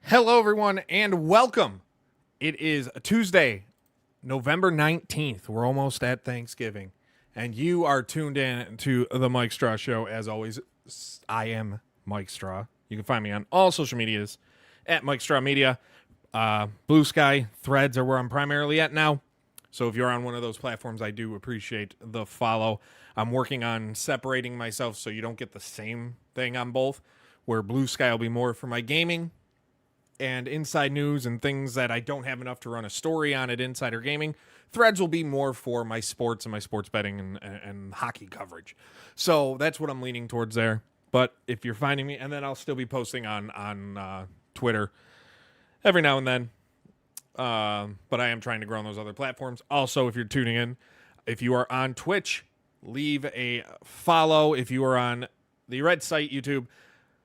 Hello, everyone, and welcome. It is Tuesday, November 19th. We're almost at Thanksgiving, and you are tuned in to the Mike Straw Show. As always, I am Mike Straw. You can find me on all social medias at Mike Straw Media. Blue Sky, Threads are where I'm primarily at now. So if you're on one of those platforms, I do appreciate the follow. I'm working on separating myself so you don't get the same thing on both, where Blue Sky will be more for my gaming and inside news and things that I don't have enough to run a story on at Insider Gaming. Threads will be more for my sports and my sports betting and hockey coverage. So that's what I'm leaning towards there. But if you're finding me, and then I'll still be posting on Twitter every now and then. But I am trying to grow on those other platforms. Also, if you're tuning in, if you are on Twitch, leave a follow. If you are on the red site, YouTube,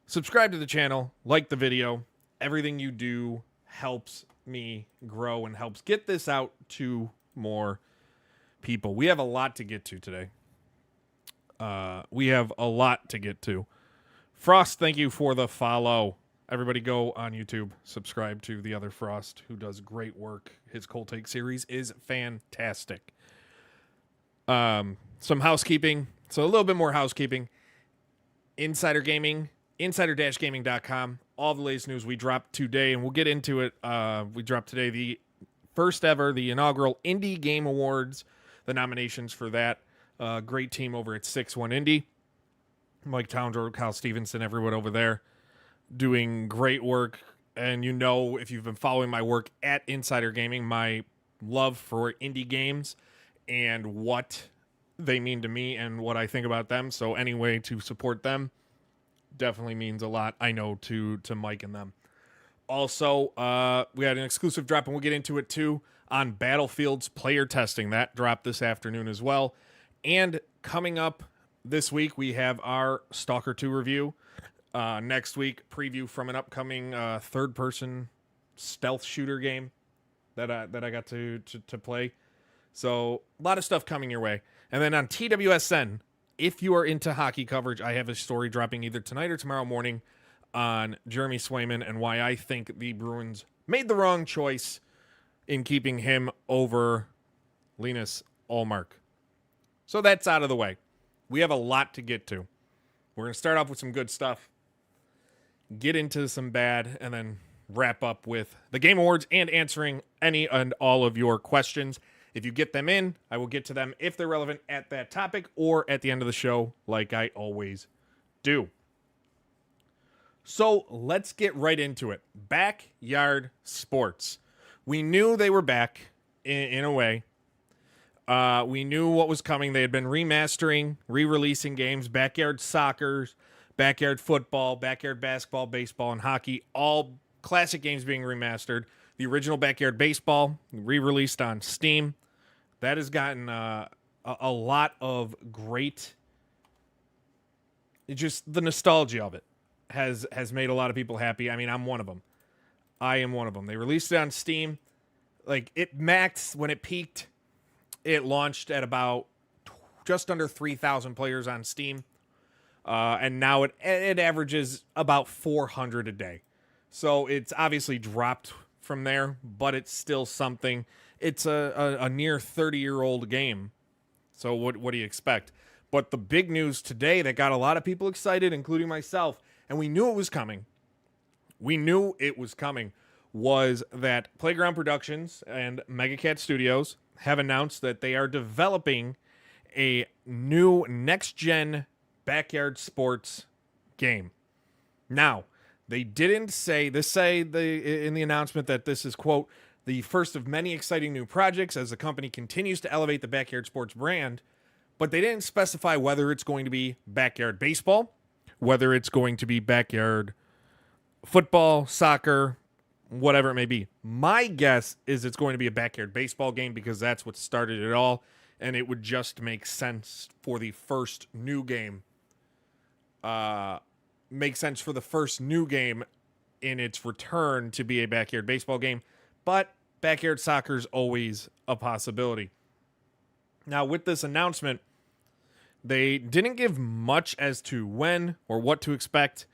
subscribe to the channel, like the video. Everything you do helps me grow and helps get this out to more people. We have a lot to get to today. Frost, thank you for the follow. Everybody go on YouTube, subscribe to the other Frost, who does great work. His Cold Take series is fantastic. Some housekeeping. So a little bit more housekeeping. Insider Gaming, insider-gaming.com. All the latest news we dropped today, and we'll get into it. We dropped today the first ever, the inaugural Indie Game Awards, the nominations for that. Great team over at 6-1 Indie. Mike Townsend, Kyle Stevenson, everyone over there doing great work. And you know, if you've been following my work at Insider Gaming, my love for indie games and what they mean to me and what I think about them. So any way to support them definitely means a lot, I know, to Mike and them. Also, we had an exclusive drop, and we'll get into it too, on Battlefield's player testing. That dropped this afternoon as well. And coming up this week, we have our Stalker 2 review. Next week, preview from an upcoming third-person stealth shooter game that I got to play. So a lot of stuff coming your way. And then on TWSN, if you are into hockey coverage, I have a story dropping either tonight or tomorrow morning on Jeremy Swayman and why I think the Bruins made the wrong choice in keeping him over Linus Ullmark. So that's out of the way. We have a lot to get to. We're going to start off with some good stuff, get into some bad, and then wrap up with the Game Awards and answering any and all of your questions. If you get them in, I will get to them if they're relevant at that topic or at the end of the show, like I always do. So let's get right into it. Backyard sports. We knew they were back in a way. We knew what was coming. They had been remastering, re-releasing games, backyard soccer, backyard football, backyard basketball, baseball, and hockey, all classic games being remastered. The original Backyard Baseball, re-released on Steam. That has gotten a lot of great... Just the nostalgia of it has made a lot of people happy. I mean, I'm one of them. I am one of them. They released it on Steam. Like, it maxed, when it peaked, it launched at about just under 3,000 players on Steam. And now it averages about 400 a day. So it's obviously dropped from there, but it's still something. It's a near 30-year-old game. So what do you expect? But the big news today that got a lot of people excited, including myself, and we knew it was coming. Was that Playground Productions and Megacat Studios have announced that they are developing a new next-gen backyard sports game. Now, they didn't say in the announcement that this is, quote, the first of many exciting new projects as the company continues to elevate the backyard sports brand, but they didn't specify whether it's going to be backyard baseball, whether it's going to be backyard football, soccer, whatever it may be. My guess is it's going to be a backyard baseball game because that's what started it all, and it would just make sense for the first new game. In its return to be a backyard baseball game, but backyard soccer is always a possibility. Now, with this announcement, they didn't give much as to when or what to expect,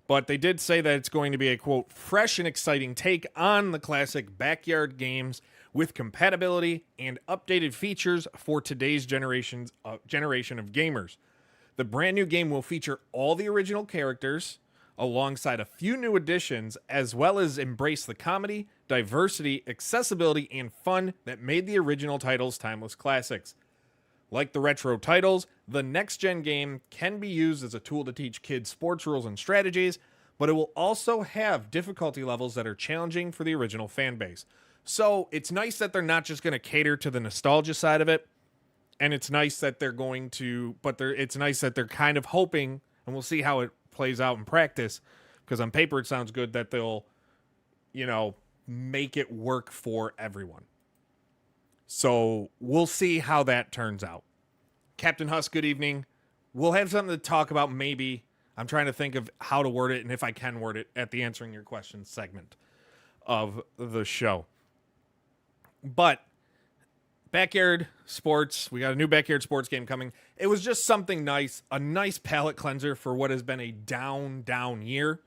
But they did say that it's going to be a, quote, fresh and exciting take on the classic backyard games with compatibility and updated features for today's generation of gamers. The brand new game will feature all the original characters alongside a few new additions, as well as embrace the comedy, diversity, accessibility, and fun that made the original titles timeless classics. Like the retro titles, the next-gen game can be used as a tool to teach kids sports rules and strategies, but it will also have difficulty levels that are challenging for the original fan base. So it's nice that they're not just going to cater to the nostalgia side of it, and it's nice that they're going to, it's nice that they're kind of hoping, and we'll see how it plays out in practice, because on paper it sounds good that they'll, make it work for everyone. So we'll see how that turns out. Captain Huss, good evening. We'll have something to talk about maybe. I'm trying to think of how to word it and if I can word it at the answering your questions segment of the show. But backyard sports, we got a new backyard sports game coming. It was just something nice, a nice palate cleanser for what has been a down year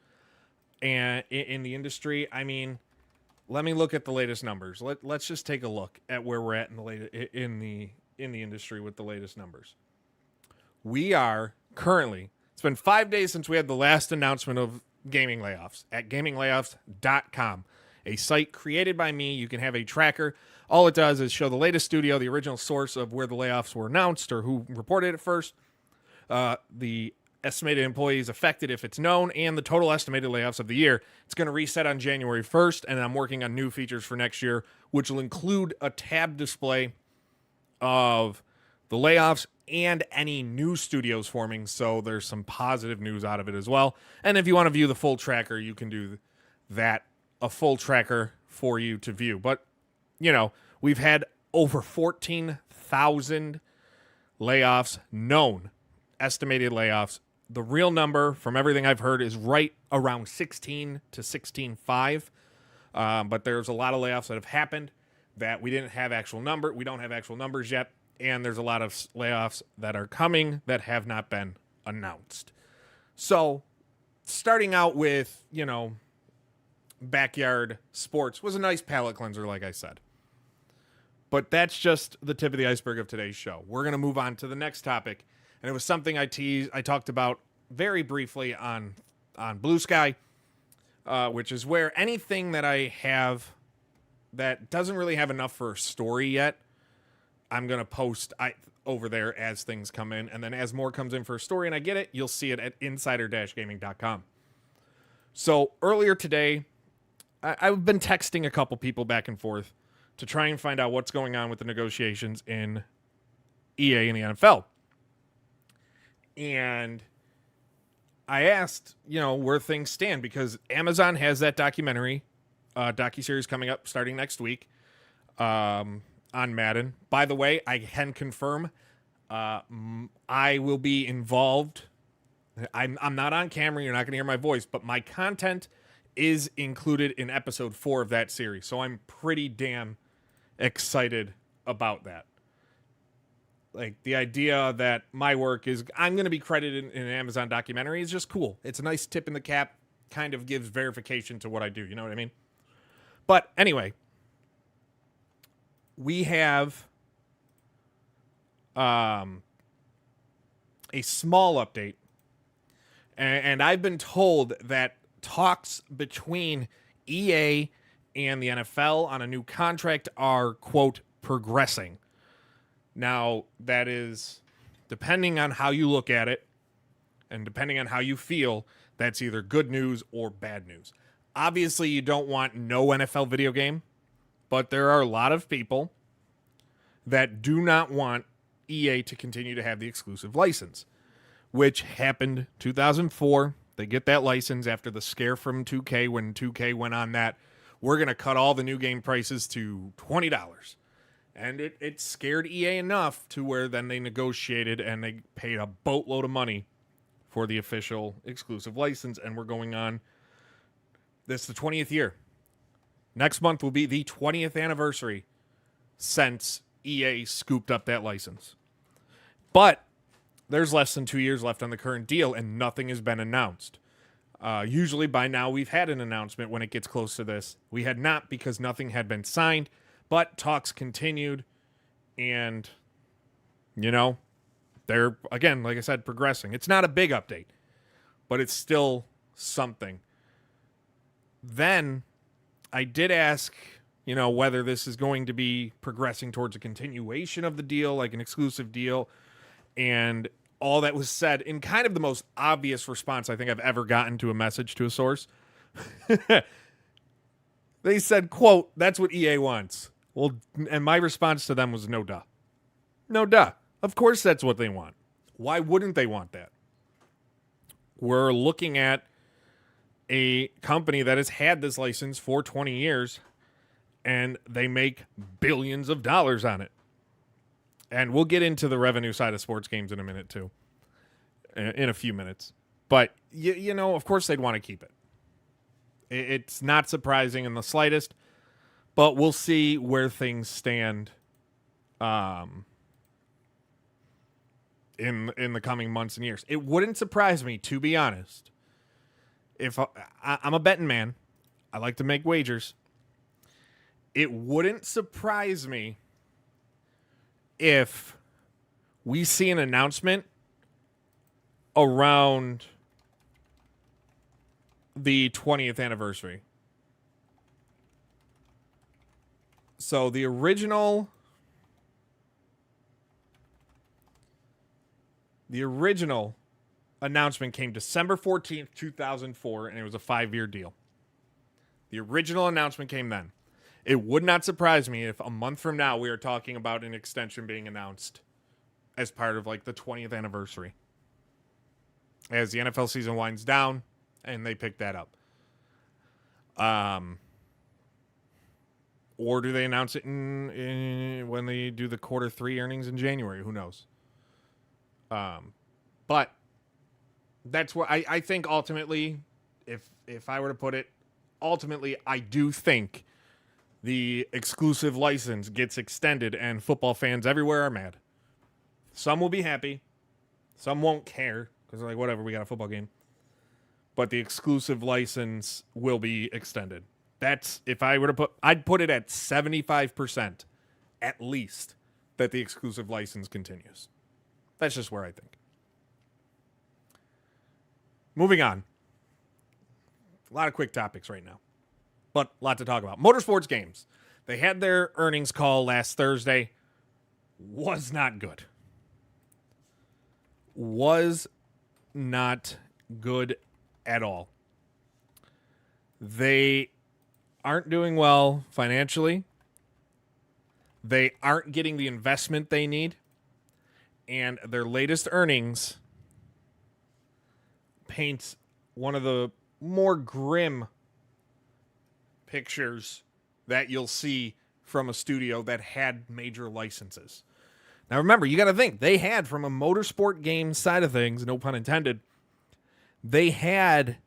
and in the industry. I mean, let me look at the latest numbers. Let's just take a look at where we're at in the industry with the latest numbers. We are currently, it's been 5 days since we had the last announcement of gaming layoffs at gaminglayoffs.com, a site created by me. You can have a tracker. All it does is show the latest studio, the original source of where the layoffs were announced or who reported it first, the estimated employees affected if it's known, and the total estimated layoffs of the year. It's going to reset on January 1st, and I'm working on new features for next year, which will include a tab display of the layoffs and any new studios forming, so there's some positive news out of it as well. And if you want to view the full tracker, you can do that, a full tracker for you to view. But, we've had over 14,000 layoffs known, estimated layoffs. The real number, from everything I've heard, is right around 16 to 16.5. But there's a lot of layoffs that have happened that we didn't have actual number. We don't have actual numbers yet. And there's a lot of layoffs that are coming that have not been announced. So starting out with, backyard sports was a nice palate cleanser, like I said. But that's just the tip of the iceberg of today's show. We're going to move on to the next topic. And it was something I talked about very briefly on Blue Sky, which is where anything that I have that doesn't really have enough for a story yet, I'm going to post over there as things come in. And then as more comes in for a story and I get it, you'll see it at insider-gaming.com. So earlier today, I've been texting a couple people back and forth to try and find out what's going on with the negotiations in EA and the NFL. And I asked, where things stand, because Amazon has that docuseries coming up starting next week on Madden. By the way, I can confirm I will be involved. I'm not on camera. You're not going to hear my voice, but my content is included in episode 4 of that series. So I'm pretty damn excited about that. Like, the idea that my work is, I'm going to be credited in an Amazon documentary is just cool. It's a nice tip in the cap, kind of gives verification to what I do. You know what I mean? But anyway, we have a small update. And I've been told that talks between EA and the NFL on a new contract are, quote, progressing. Now, that is, depending on how you look at it and depending on how you feel, that's either good news or bad news. Obviously, you don't want no NFL video game, but there are a lot of people that do not want EA to continue to have the exclusive license, which happened 2004. They get that license after the scare from 2K when 2K went on that, we're going to cut all the new game prices to $20. And it scared EA enough to where then they negotiated and they paid a boatload of money for the official exclusive license. And we're going on, this is the 20th year. Next month will be the 20th anniversary since EA scooped up that license. But there's less than 2 years left on the current deal and nothing has been announced. Usually by now we've had an announcement when it gets close to this. We had not because nothing had been signed, but talks continued, and, they're, again, like I said, progressing. It's not a big update, but it's still something. Then I did ask, whether this is going to be progressing towards a continuation of the deal, like an exclusive deal, and all that was said in kind of the most obvious response I think I've ever gotten to a message to a source. They said, quote, "That's what EA wants." Well, and my response to them was no duh. No duh. Of course that's what they want. Why wouldn't they want that? We're looking at a company that has had this license for 20 years, and they make billions of dollars on it. And we'll get into the revenue side of sports games in a minute, too. In a few minutes. But, of course they'd want to keep it. It's not surprising in the slightest. But we'll see where things stand in the coming months and years. It wouldn't surprise me, to be honest. If I'm a betting man. I like to make wagers. It wouldn't surprise me if we see an announcement around the 20th anniversary. So the original announcement came December 14th, 2004, and it was a 5-year deal. The original announcement came then. It would not surprise me if a month from now we are talking about an extension being announced as part of like the 20th anniversary. As the NFL season winds down and they pick that up. Or do they announce it in when they do the quarter 3 earnings in January? Who knows? But that's what I think ultimately, if I were to put it, ultimately I do think the exclusive license gets extended and football fans everywhere are mad. Some will be happy. Some won't care because they're like, whatever, we got a football game. But the exclusive license will be extended. That's, if I were to I'd put it at 75% at least that the exclusive license continues. That's just where I think. Moving on. A lot of quick topics right now, but a lot to talk about. Motorsport Games. They had their earnings call last Thursday. Was not good. Was not good at all. They aren't doing well financially. They aren't getting the investment they need. And their latest earnings paints one of the more grim pictures that you'll see from a studio that had major licenses. Now remember, you got to think, they had, from a Motorsport Games side of things, no pun intended, they had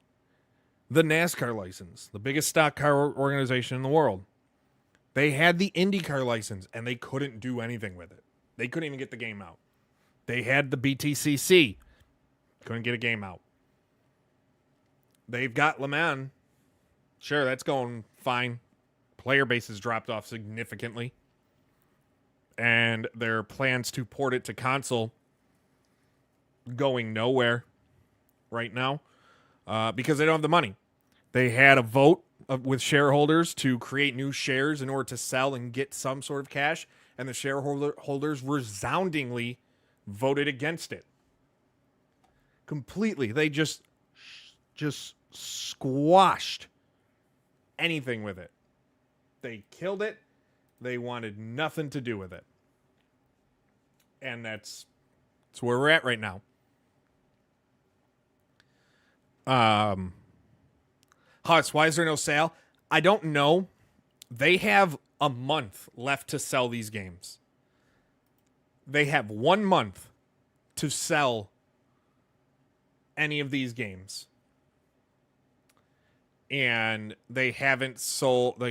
the NASCAR license, the biggest stock car organization in the world. They had the IndyCar license, and they couldn't do anything with it. They couldn't even get the game out. They had the BTCC, couldn't get a game out. They've got Le Mans. Sure, that's going fine. Player base has dropped off significantly. And their plans to port it to console going nowhere right now because they don't have the money. They had a vote with shareholders to create new shares in order to sell and get some sort of cash, and the shareholders resoundingly voted against it. Completely. They just squashed anything with it. They killed it. They wanted nothing to do with it. And that's where we're at right now. Huss, why is there no sale? I don't know. They have a month left to sell these games. They have 1 month to sell any of these games. And they haven't sold all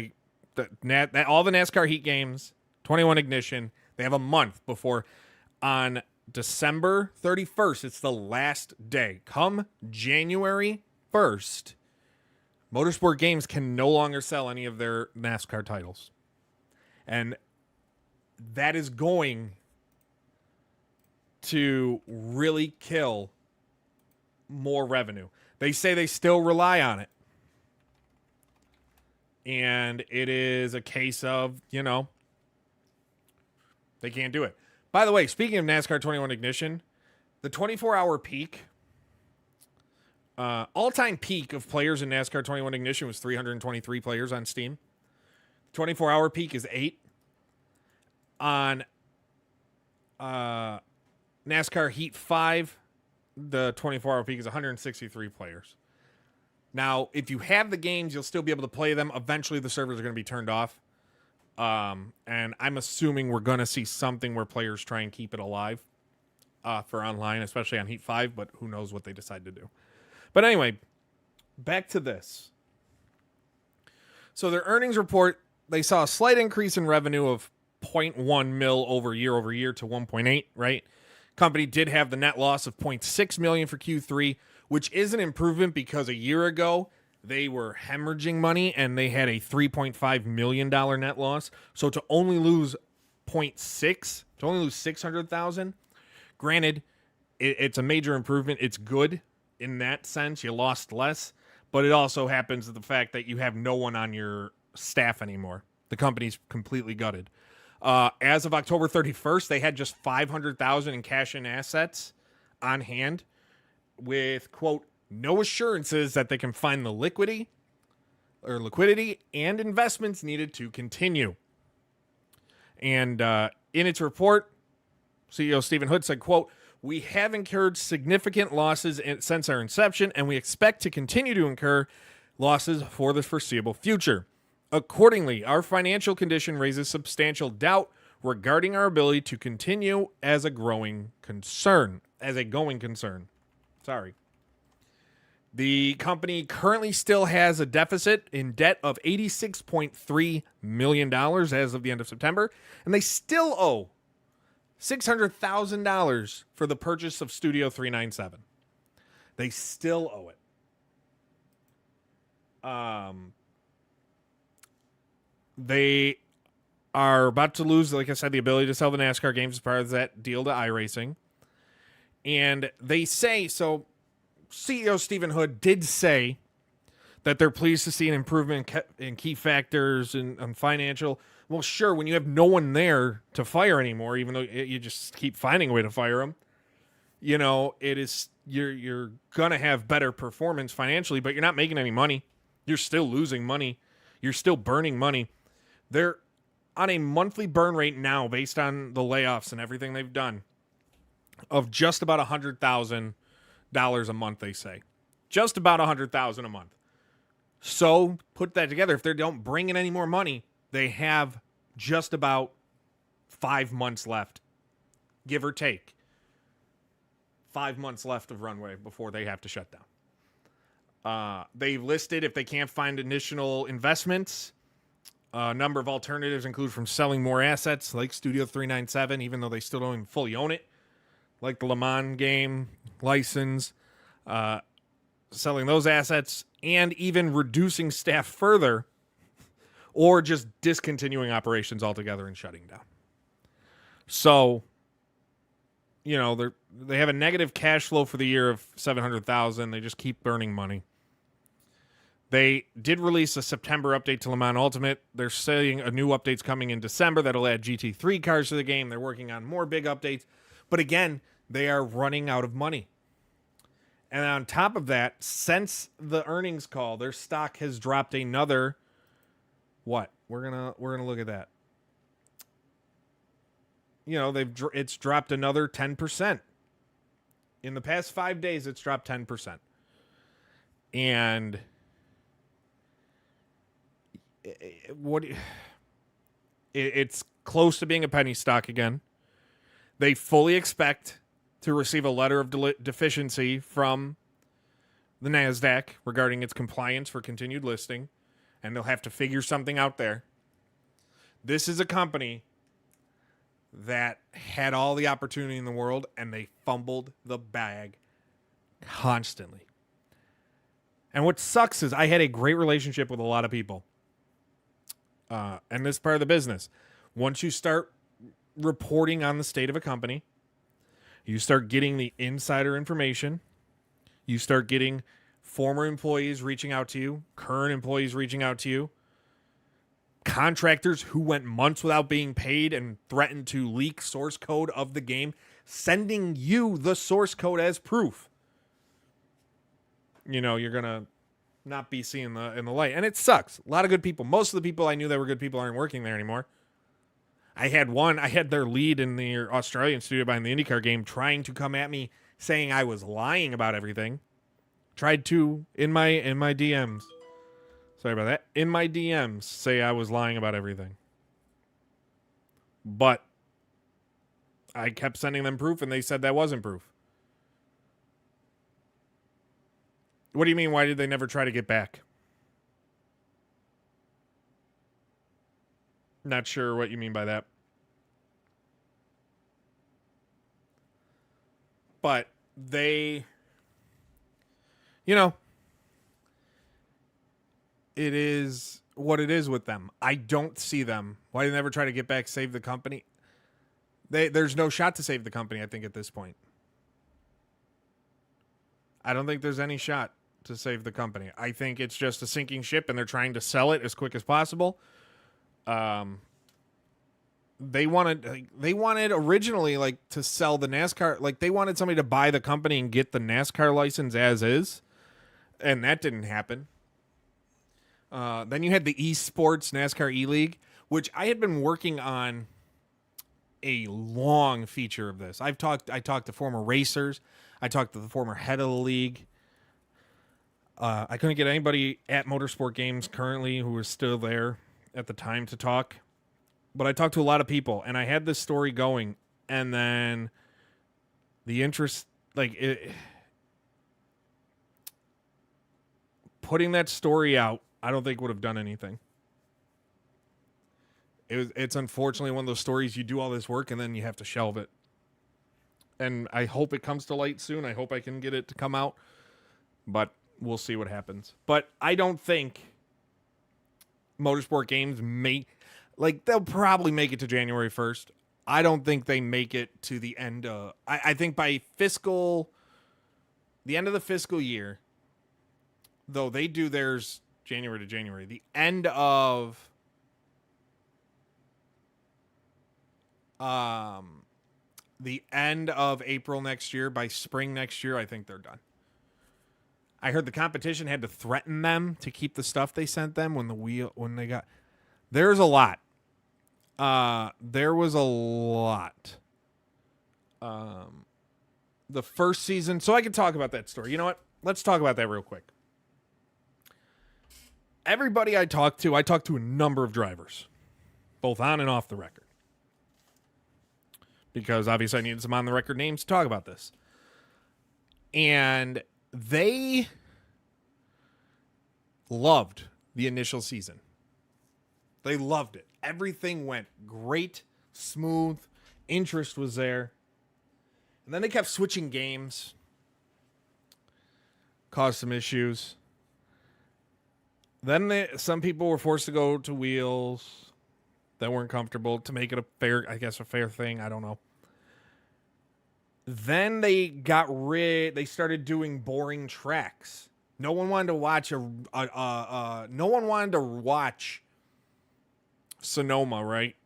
the NASCAR Heat games, 21 Ignition. They have a month before on December 31st. It's the last day. Come January, 31st, Motorsport Games can no longer sell any of their NASCAR titles. And that is going to really kill more revenue. They say they still rely on it. And it is a case of, they can't do it. By the way, speaking of NASCAR 21 Ignition, the 24-hour peak, all-time peak of players in NASCAR 21 Ignition was 323 players on Steam. 24-hour peak is 8. On NASCAR Heat 5, the 24-hour peak is 163 players. Now, if you have the games, you'll still be able to play them. Eventually, the servers are going to be turned off. And I'm assuming we're going to see something where players try and keep it alive for online, especially on Heat 5, but who knows what they decide to do. But anyway, back to this. So their earnings report, they saw a slight increase in revenue of 0.1 mil over year to 1.8, right? Company did have the net loss of 0.6 million for Q3, which is an improvement because a year ago they were hemorrhaging money and they had a $3.5 million net loss. So to only lose 0.6, to only lose 600,000, granted, it's a major improvement. It's good in that sense. You lost less, but it also happens to the fact that you have no one on your staff anymore. The company's completely gutted. As of October 31st, they had just 500,000 in cash and assets on hand with, quote, no assurances that they can find the liquidity and investments needed to continue. And in its report, CEO Stephen Hood said, quote, we have incurred significant losses since our inception, and we expect to continue to incur losses for the foreseeable future. Accordingly, our financial condition raises substantial doubt regarding our ability to continue as a going concern. Sorry. The company currently still has a deficit in debt of $86.3 million as of the end of September, and they still owe $600,000 for the purchase of Studio 397. They still owe it. They are about to lose, like I said, the ability to sell the NASCAR games as part of that deal to iRacing. And they say, so CEO Stephen Hood did say that they're pleased to see an improvement in key factors and financial. Well, sure, when you have no one there to fire anymore, even though you just keep finding a way to fire them, it is you're gonna have better performance financially, but you're not making any money. You're still losing money. You're still burning money. They're on a monthly burn rate now, based on the layoffs and everything they've done, of just about $100,000 a month. They say just about $100,000 a month. So put that together. If they don't bring in any more money, they have just about 5 months left, give or take. 5 months left of runway before they have to shut down. They listed, if they can't find additional investments, a number of alternatives include from selling more assets like Studio 397, even though they still don't even fully own it, like the Le Mans game license, selling those assets, and even reducing staff further, or just discontinuing operations altogether and shutting down. So, they have a negative cash flow for the year of $700,000. They just keep burning money. They did release a September update to Le Mans Ultimate. They're saying a new update's coming in December that'll add GT3 cars to the game. They're working on more big updates. But again, they are running out of money. And on top of that, since the earnings call, their stock has dropped another, what? We're gonna look at that. It's dropped another 10%. In the past 5 days, it's dropped 10%. And it's close to being a penny stock again. They fully expect to receive a letter of deficiency from the NASDAQ regarding its compliance for continued listing, and they'll have to figure something out there. This is a company that had all the opportunity in the world, and they fumbled the bag constantly. And what sucks is I had a great relationship with a lot of people. And this part of the business. Once you start reporting on the state of a company, you start getting the insider information. You start getting former employees reaching out to you, current employees reaching out to you, contractors who went months without being paid and threatened to leak source code of the game, sending you the source code as proof. You know, you're going to not be seeing in the light. And it sucks. A lot of good people. Most of the people I knew that were good people aren't working there anymore. I had their lead in the Australian studio behind the IndyCar game trying to come at me saying I was lying about everything. Tried to, in my DMs. Sorry about that. In my DMs, say I was lying about everything. But I kept sending them proof, and they said that wasn't proof. What do you mean, why did they never try to get back? Not sure what you mean by that. But they, you know, it is what it is with them. I don't see them. Why did they never try to get back, save the company? There's no shot to save the company, I think, at this point. I don't think there's any shot to save the company. I think it's just a sinking ship, and they're trying to sell it as quick as possible. They wanted originally like to sell the NASCAR, like they wanted somebody to buy the company and get the NASCAR license as is, and that didn't happen. Then you had the esports NASCAR E-League, which I had been working on a long feature of this. I talked to former racers. I talked to the former head of the league. I couldn't get anybody at Motorsport Games currently who was still there at the time to talk. But I talked to a lot of people, and I had this story going, and then the interest, putting that story out, I don't think would have done anything. It's unfortunately one of those stories you do all this work and then you have to shelve it. And I hope it comes to light soon. I hope I can get it to come out, but we'll see what happens. But I don't think Motorsport Games they'll probably make it to January 1st. I don't think they make it to the end of... I think by the end of the fiscal year, though they do theirs January to January, the end of April next year, by spring next year, I think they're done. I heard the competition had to threaten them to keep the stuff they sent them when they got... There's a lot. There was a lot. The first season, so I can talk about that story. You know what? Let's talk about that real quick. Everybody I talked to a number of drivers, both on and off the record, because obviously I needed some on the record names to talk about this. And they loved the initial season. They loved it. Everything went great, smooth, interest was there. And then they kept switching games, caused some issues. Then some people were forced to go to wheels that weren't comfortable to make it a fair thing. I don't know. Then they they started doing boring tracks. No one wanted to watch no one wanted to watch Sonoma, right?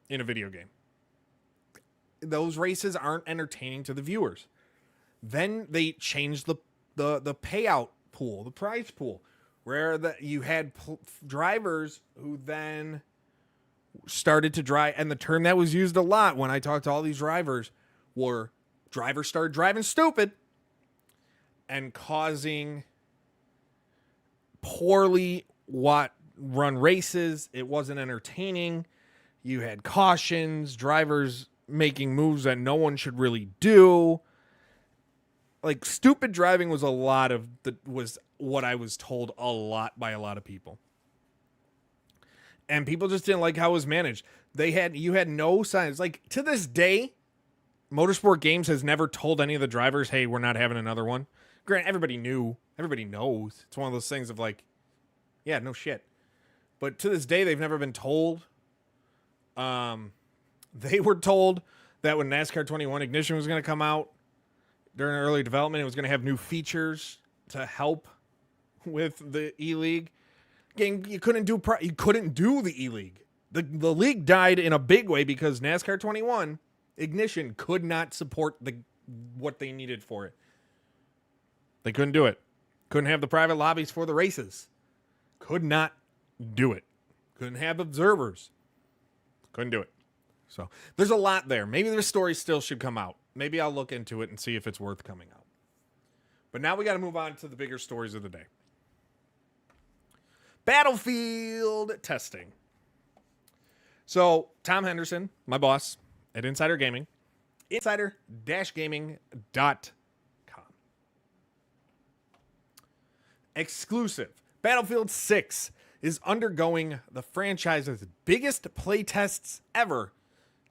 In a video game. Those races aren't entertaining to the viewers. Then they changed the payout pool, the prize pool, where you had drivers who then started to drive, and the term that was used a lot when I talked to all these drivers were drivers started driving stupid and causing poorly run races. It wasn't entertaining. You had cautions, drivers making moves that no one should really do. Like, stupid driving was was what I was told a lot by a lot of people. And people just didn't like how it was managed. You had no signs. Like, to this day, Motorsport Games has never told any of the drivers, hey, we're not having another one. Grant, everybody knew. Everybody knows. It's one of those things of like, yeah, no shit. But to this day, they've never been told. They were told that when NASCAR 21 Ignition was going to come out during early development, it was going to have new features to help with the E-League. Again, you couldn't do the E-League. The league died in a big way because NASCAR 21 Ignition could not support what they needed for it. They couldn't do it. Couldn't have the private lobbies for the races. Could not do it. Couldn't have observers. Couldn't do it. So there's a lot there. Maybe their story still should come out. Maybe I'll look into it and see if it's worth coming out. But now we got to move on to the bigger stories of the day. Battlefield testing. So Tom Henderson, my boss at Insider Gaming, insider-gaming.com. Exclusive. Battlefield 6 is undergoing the franchise's biggest playtests ever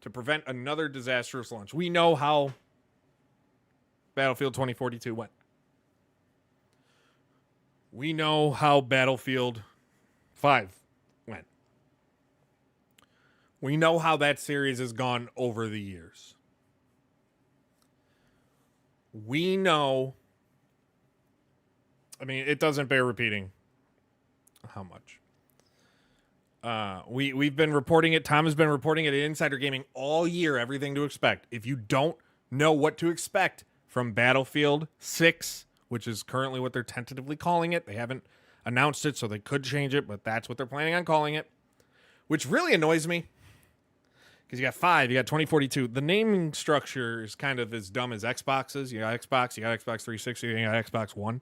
to prevent another disastrous launch. We know how Battlefield 2042 went. We know how Battlefield 5 went. We know how that series has gone over the years. We know, I mean, it doesn't bear repeating how much. We've been reporting it. Tom has been reporting it at Insider Gaming all year, everything to expect. If you don't know what to expect from Battlefield 6, which is currently what they're tentatively calling it, they haven't announced it, so they could change it, but that's what they're planning on calling it, which really annoys me. Because you got 5, you got 2042. The naming structure is kind of as dumb as Xboxes. You got Xbox 360, you got Xbox One.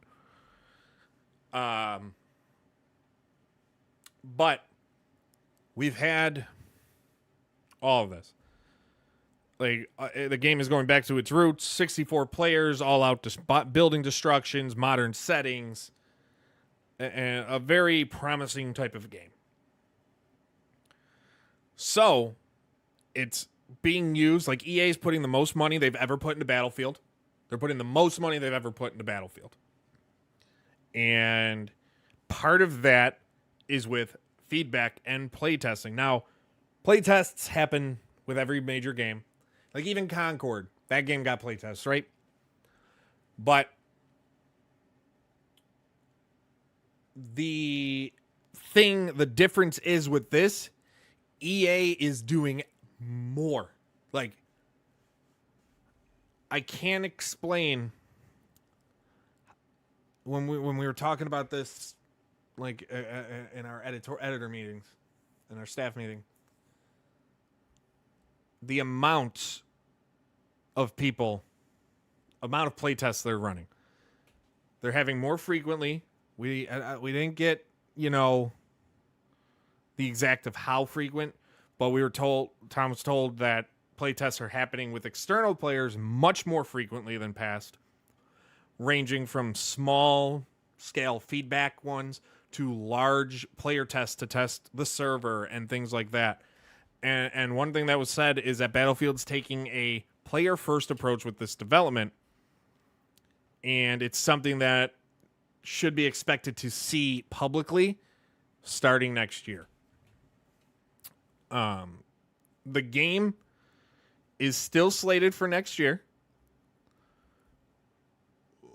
But we've had all of this. Like the game is going back to its roots. 64 players, all out building destructions, modern settings, and a very promising type of game. So it's being used, like EA is putting the most money they've ever put into Battlefield. They're putting the most money they've ever put into Battlefield. And part of that is with feedback and playtesting. Now, playtests happen with every major game. Like even Concord, that game got playtests, right? But the difference is with this, EA is doing more. Like, I can't explain when we were talking about this, like in our editor meetings, in our staff meeting, the amount of playtests they're running. They're having more frequently. We didn't get, the exact of how frequent, but Tom was told that playtests are happening with external players much more frequently than past, ranging from small scale feedback ones to large player tests to test the server and things like that. And one thing that was said is that Battlefield's taking a player-first approach with this development, and it's something that should be expected to see publicly starting next year. The game is still slated for next year.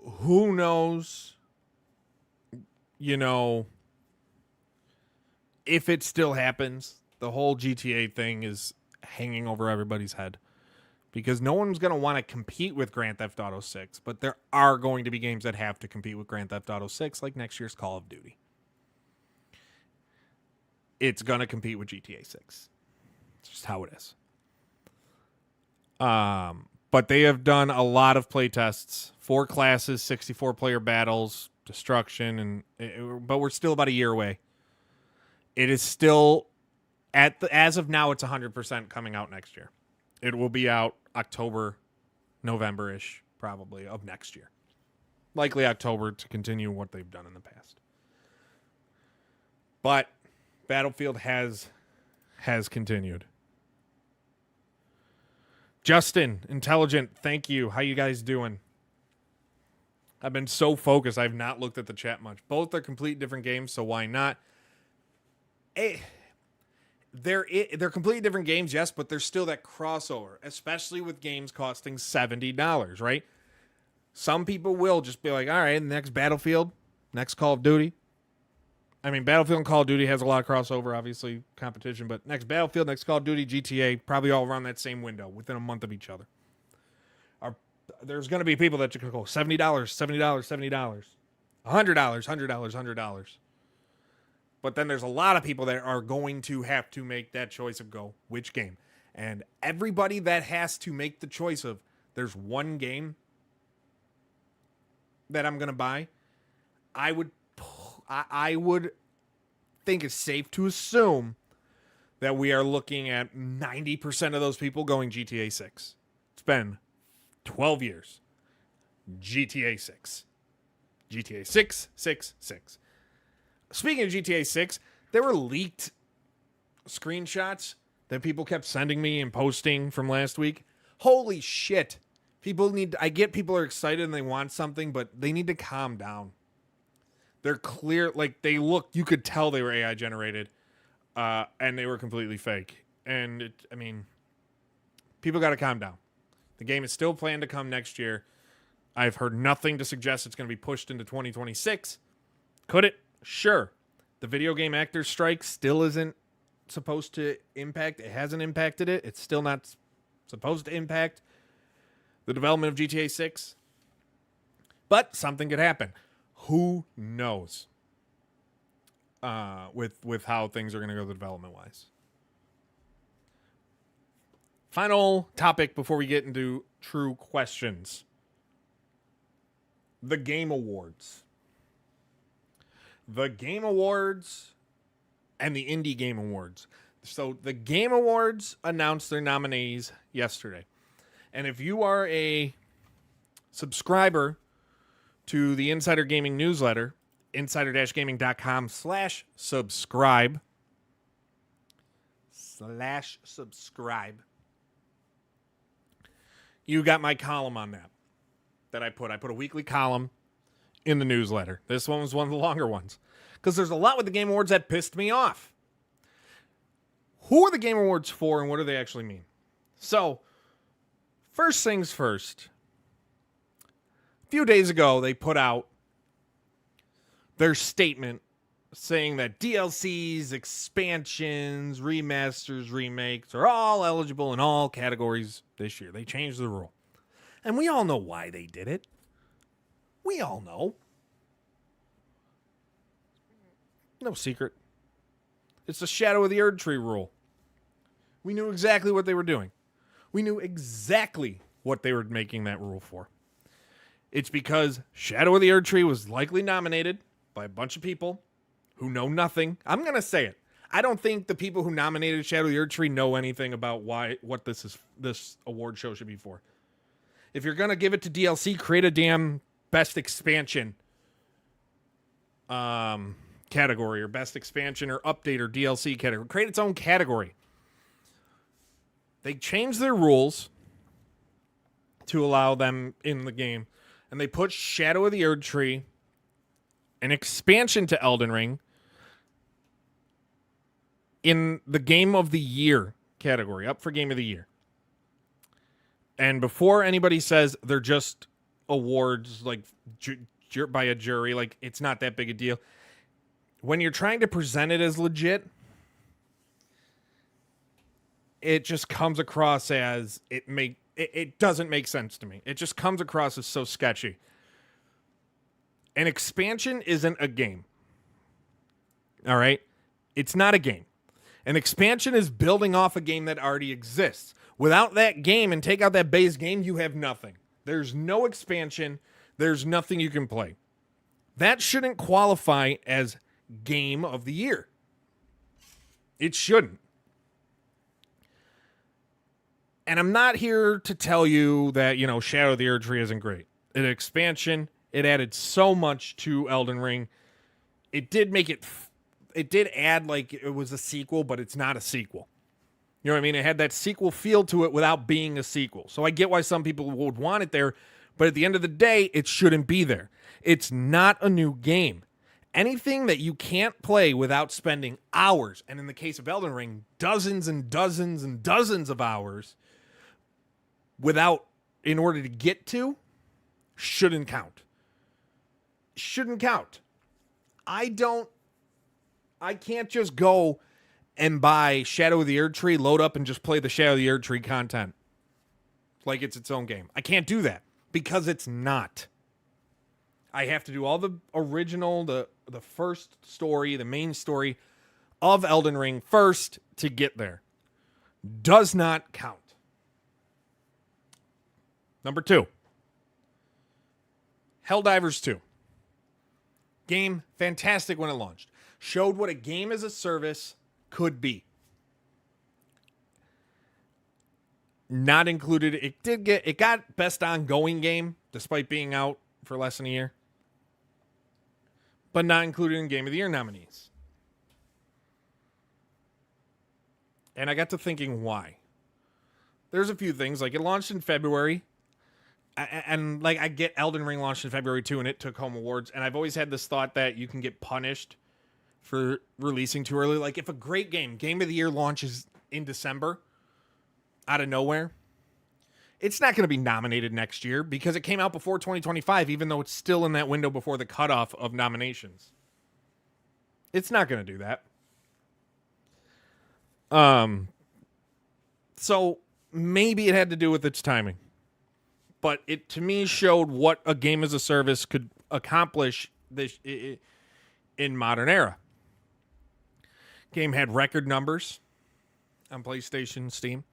Who knows, if it still happens. The whole GTA thing is hanging over everybody's head because no one's going to want to compete with Grand Theft Auto 6, but there are going to be games that have to compete with Grand Theft Auto 6, like next year's Call of Duty. It's going to compete with GTA 6. It's just how it is. But they have done a lot of play tests, 4 classes, 64 player battles, destruction, but we're still about a year away. It is still as of now, it's 100% coming out next year. It will be out October, November-ish, probably, of next year. Likely October to continue what they've done in the past. But Battlefield has continued. Justin, Intelligent, thank you. How you guys doing? I've been so focused, I've not looked at the chat much. Both are complete different games, so why not? They're completely different games, yes, but there's still that crossover, especially with games costing $70, right? Some people will just be like, all right, next Battlefield, next Call of Duty. I mean, Battlefield and Call of Duty has a lot of crossover, obviously, competition, but next Battlefield, next Call of Duty, GTA, probably all around that same window, within a month of each other. There's going to be people that you can go $70, $70, $70, $100, $100, $100. But then there's a lot of people that are going to have to make that choice of go, which game? And everybody that has to make the choice of there's one game that I'm going to buy, I would think it's safe to assume that we are looking at 90% of those people going GTA 6. It's been 12 years. GTA 6. GTA 6, 6, 6. Speaking of GTA 6, there were leaked screenshots that people kept sending me and posting from last week. Holy shit. I get people are excited and they want something, but they need to calm down. They're clear, like you could tell they were AI generated, and they were completely fake. And people got to calm down. The game is still planned to come next year. I've heard nothing to suggest it's going to be pushed into 2026. Could it? Sure. The video game actors strike still isn't supposed to impact. It hasn't impacted it. It's still not supposed to impact the development of GTA 6. But something could happen. Who knows? With how things are going to go development-wise. Final topic before we get into true questions. The Game Awards. The Game Awards and the Indie Game Awards. So the Game Awards announced their nominees yesterday. And if you are a subscriber to the Insider Gaming newsletter, insider-gaming.com/subscribe, you got my column on that I put. I put a weekly column in the newsletter. This one was one of the longer ones because there's a lot with the Game Awards that pissed me off. Who are the Game Awards for and what do they actually mean? So, first things first. A few days ago, they put out their statement saying that DLCs, expansions, remasters, remakes are all eligible in all categories this year. They changed the rule. And we all know why they did it. We all know. No secret. It's the Shadow of the Erd Tree rule. We knew exactly what they were doing. We knew exactly what they were making that rule for. It's because Shadow of the Erd Tree was likely nominated by a bunch of people who know nothing. I'm going to say it. I don't think the people who nominated Shadow of the Erd Tree know anything about what this award show should be for. If you're going to give it to DLC, create a damn best expansion category or best expansion or update or DLC category. Create its own category. They changed their rules to allow them in the game. And they put Shadow of the Erd Tree, an expansion to Elden Ring, in the Game of the Year category, up for Game of the Year. And before anybody says they're just awards like by a jury, like it's not that big a deal. When you're trying to present it as legit, it just comes across as it doesn't make sense to me. It just comes across as so sketchy. An expansion isn't a game. All right? It's not a game. An expansion is building off a game that already exists. Without that game and take out that base game, you have nothing. There's no expansion. There's nothing you can play. That shouldn't qualify as Game of the Year. It shouldn't. And I'm not here to tell you that, Shadow of the Erd Tree isn't great. An expansion, it added so much to Elden Ring. It did make it did add like it was a sequel, but it's not a sequel. You know what I mean? It had that sequel feel to it without being a sequel. So I get why some people would want it there, But at the end of the day, it shouldn't be there. It's not a new game. Anything that you can't play without spending hours, and in the case of Elden Ring, dozens and dozens and dozens of hours in order to get to, shouldn't count. Shouldn't count. I can't just go and buy Shadow of the Erdtree, load up and just play the Shadow of the Erdtree content like it's its own game. I can't do that because it's not. I have to do all the original, the first story, the main story of Elden Ring first to get there. Does not count. Number 2. Helldivers 2. Game, fantastic when it launched. Showed what a game as a service could be. Not included. It got best ongoing game, despite being out for less than a year. But not included in Game of the Year nominees. And I got to thinking why. There's a few things. Like, it launched in February. And like, I get Elden Ring launched in February too, and it took home awards. And I've always had this thought that you can get punished for releasing too early. Like, if a great Game of the Year launches in December, out of nowhere, it's not going to be nominated next year because it came out before 2025, even though it's still in that window before the cutoff of nominations. It's not going to do that. So maybe it had to do with its timing. But it, to me, showed what a game as a service could accomplish this in modern era. Game had record numbers on PlayStation, Steam.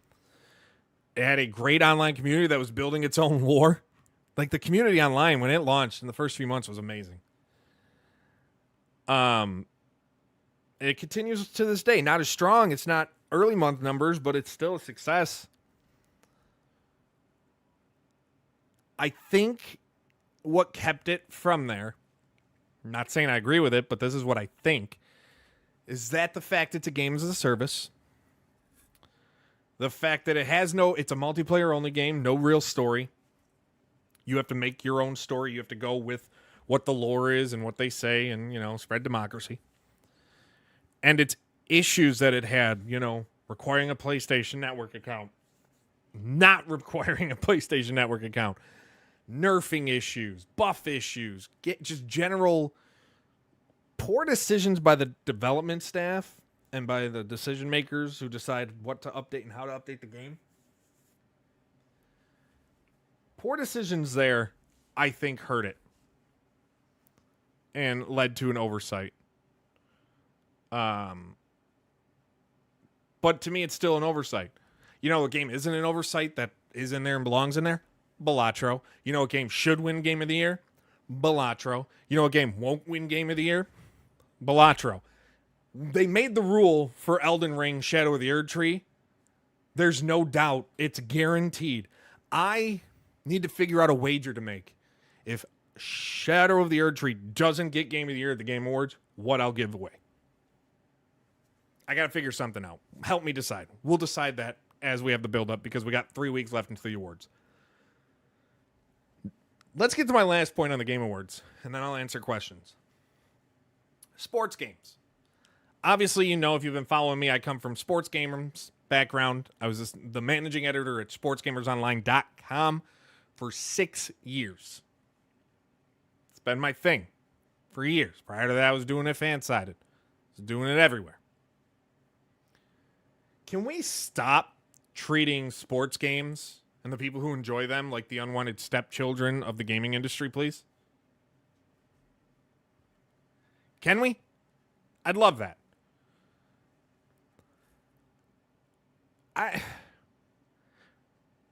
It had a great online community that was building its own lore. Like, the community online, when it launched in the first few months, was amazing. It continues to this day. Not as strong. It's not early month numbers, but it's still a success. I think what kept it from there, I'm not saying I agree with it, but this is what I think, is that the fact it's a game as a service, the fact that it's a multiplayer only game, no real story. You have to make your own story. You have to go with what the lore is and what they say and, spread democracy. And its issues that it had, requiring a PlayStation Network account, not requiring a PlayStation Network account, nerfing issues, buff issues, just general poor decisions by the development staff and by the decision makers who decide what to update and how to update the game. Poor decisions there, I think, hurt it and led to an oversight. But to me, it's still an oversight. A game isn't an oversight that is in there and belongs in there? Balatro. A game should win Game of the Year? Balatro. A game won't win Game of the Year? Balatro. They made the rule for Elden Ring Shadow of the Erdtree. There's no doubt. It's guaranteed. I need to figure out a wager to make. If Shadow of the Erdtree doesn't get Game of the Year at the Game Awards, what I'll give away. I got to figure something out. Help me decide. We'll decide that as we have the build-up because we got 3 weeks left until the awards. Let's get to my last point on the Game Awards, and then I'll answer questions. Sports games. Obviously, if you've been following me, I come from sports gamers background. I was the managing editor at sportsgamersonline.com for 6 years. It's been my thing for years. Prior to that, I was doing it fan-sided. I was doing it everywhere. Can we stop treating sports games and the people who enjoy them like the unwanted stepchildren of the gaming industry, please? Can we? I'd love that.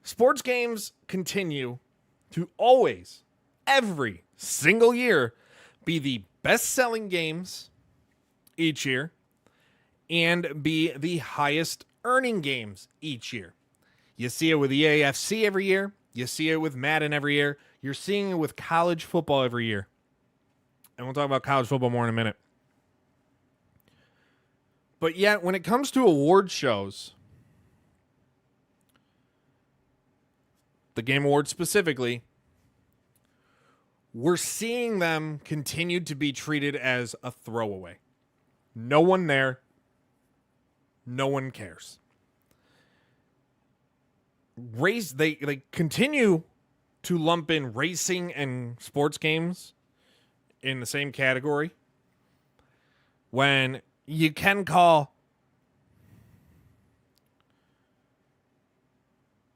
Sports games continue to always, every single year, be the best-selling games each year and be the highest earning games each year. You see it with EAFC every year. You see it with Madden every year. You're seeing it with college football every year. And we'll talk about college football more in a minute. But yet, when it comes to award shows, the Game Awards specifically, we're seeing them continue to be treated as a throwaway. No one there. No one cares. They continue to lump in racing and sports games in the same category when you can call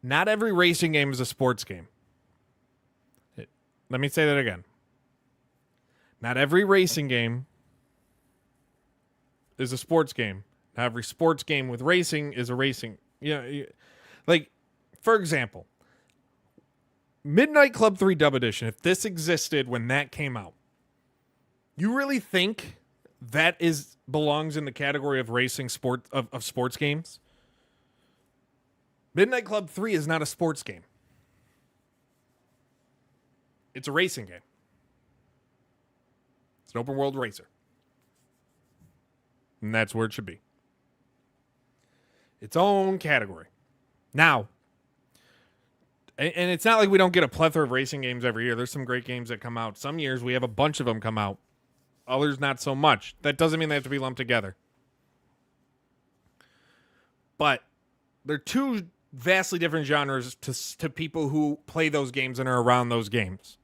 not every racing game is a sports game. Let me say that again. Not every racing game is a sports game. Not every sports game with racing is a racing. Like, for example, Midnight Club 3 Dub Edition, if this existed when that came out, you really think that belongs in the category of racing of sports games? Midnight Club 3 is not a sports game. It's a racing game. It's an open world racer. And that's where it should be. Its own category. Now, and it's not like we don't get a plethora of racing games every year. There's some great games that come out. Some years we have a bunch of them come out. Others not so much. That doesn't mean they have to be lumped together. But they're two vastly different genres to people who play those games and are around those games.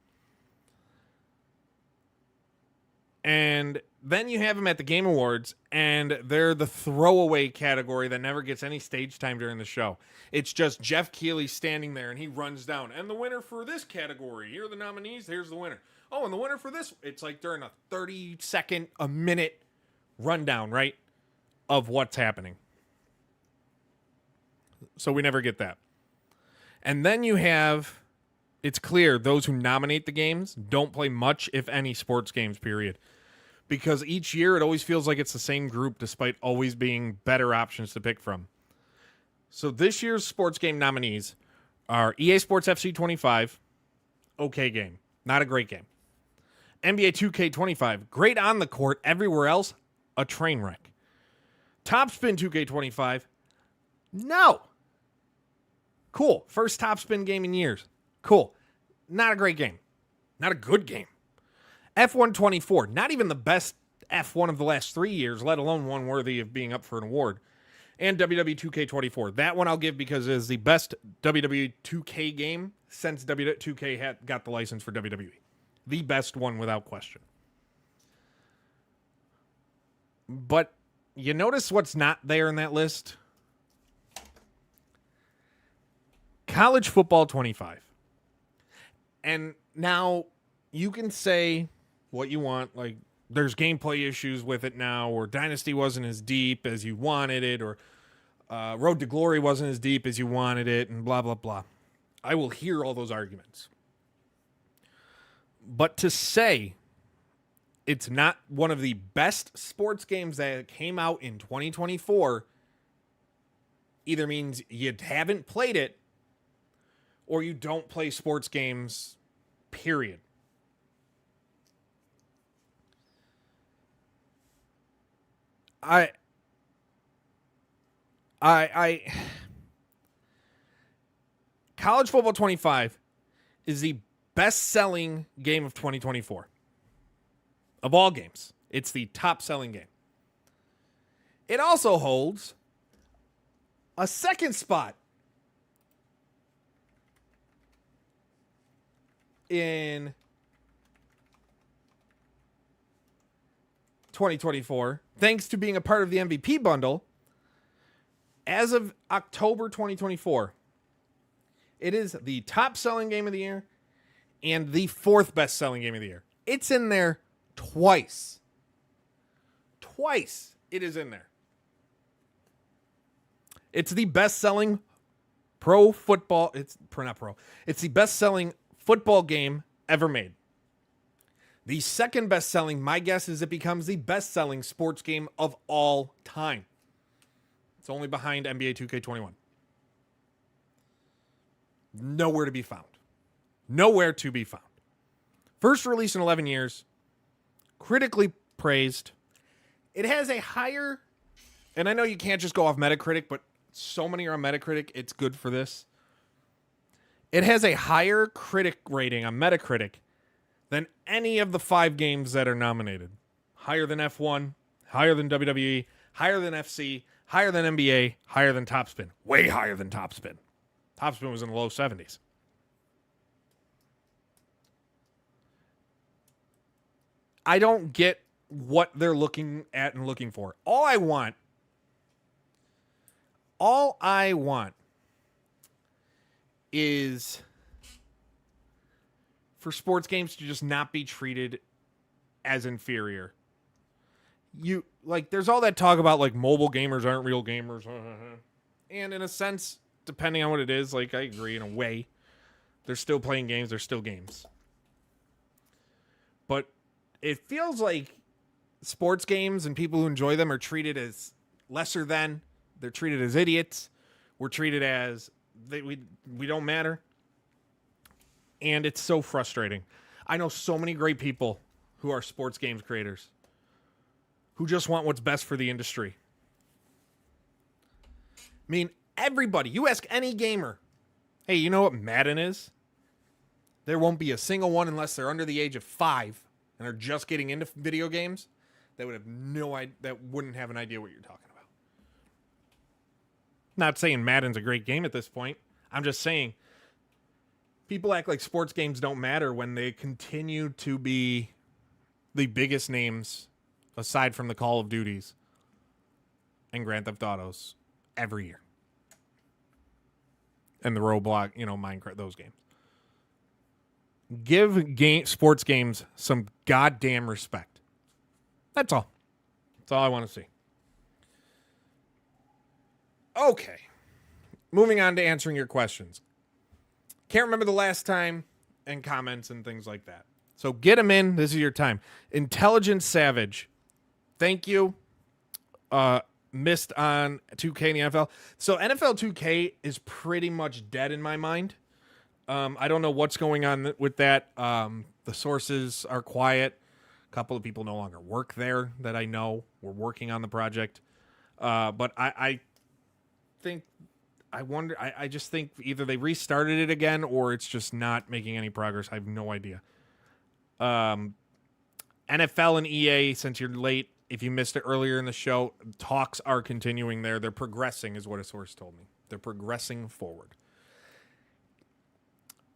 And then you have them at the Game Awards, and they're the throwaway category that never gets any stage time during the show. It's just Jeff Keighley standing there, and he runs down. And the winner for this category, here are the nominees, here's the winner. Oh, and the winner for this, it's like during a 30-second, a minute rundown, right, of what's happening. So we never get that. And then you have, it's clear, those who nominate the games don't play much, if any, sports games, period. Because each year it always feels like it's the same group despite always being better options to pick from. So this year's sports game nominees are EA Sports FC 25, okay game, not a great game. NBA 2K25, great on the court, everywhere else, a train wreck. Topspin 2K25, no. Cool, first Topspin game in years. Cool, not a great game, not a good game. F124, not even the best F1 of the last 3 years, let alone one worthy of being up for an award. And WWE 2K24. That one I'll give because it is the best WWE 2K game since WWE 2K got the license for WWE. The best one without question. But you notice what's not there in that list? College Football 25. And now you can say what you want, like there's gameplay issues with it now, or Dynasty wasn't as deep as you wanted it, or Road to Glory wasn't as deep as you wanted it, and blah, blah, blah. I will hear all those arguments. But to say it's not one of the best sports games that came out in 2024 either means you haven't played it or you don't play sports games, period. College Football 25 is the best-selling game of 2024. Of all games, it's the top-selling game. It also holds a second spot in 2024, thanks to being a part of the MVP bundle. As of October 2024, it is the top-selling game of the year and the fourth best-selling game of the year. It's in there twice. Twice it is in there. It's the best-selling it's the best-selling football game ever made. The second best-selling, my guess is it becomes the best-selling sports game of all time. It's only behind NBA 2K21. Nowhere to be found. Nowhere to be found. First release in 11 years. Critically praised. It has a higher, and I know you can't just go off Metacritic, but so many are on Metacritic, it's good for this. It has a higher critic rating on Metacritic than any of the 5 games that are nominated. Higher than F1, higher than WWE, higher than FC, higher than NBA, higher than Topspin. Way higher than Topspin. Topspin was in the low 70s. I don't get what they're looking at and looking for. All I want is for sports games to just not be treated as inferior. There's all that talk about like mobile gamers aren't real gamers. And in a sense, depending on what it is, like I agree in a way. They're still playing games, they're still games. But it feels like sports games and people who enjoy them are treated as lesser than. They're treated as idiots. We're treated as we don't matter. And it's so frustrating. I know so many great people who are sports games creators who just want what's best for the industry. I mean, everybody, you ask any gamer, hey, you know what Madden is? There won't be a single one unless they're under the age of 5 and are just getting into video games that would have no idea, that wouldn't have an idea what you're talking about. Not saying Madden's a great game at this point. I'm just saying people act like sports games don't matter when they continue to be the biggest names aside from the Call of Duties and Grand Theft Autos every year. And the Roblox, Minecraft, those games. Give sports games some goddamn respect. That's all. That's all I want to see. Okay. Moving on to answering your questions. Can't remember the last time, and comments and things like that. So get them in. This is your time. Intelligent Savage. Thank you. Missed on 2K in the NFL. So NFL 2K is pretty much dead in my mind. I don't know what's going on with that. The sources are quiet. A couple of people no longer work there that I know were working on the project. But I just think either they restarted it again or it's just not making any progress. I have no idea. NFL and EA, since you're late, if you missed it earlier in the show, talks are continuing there. They're progressing is what a source told me. They're progressing forward.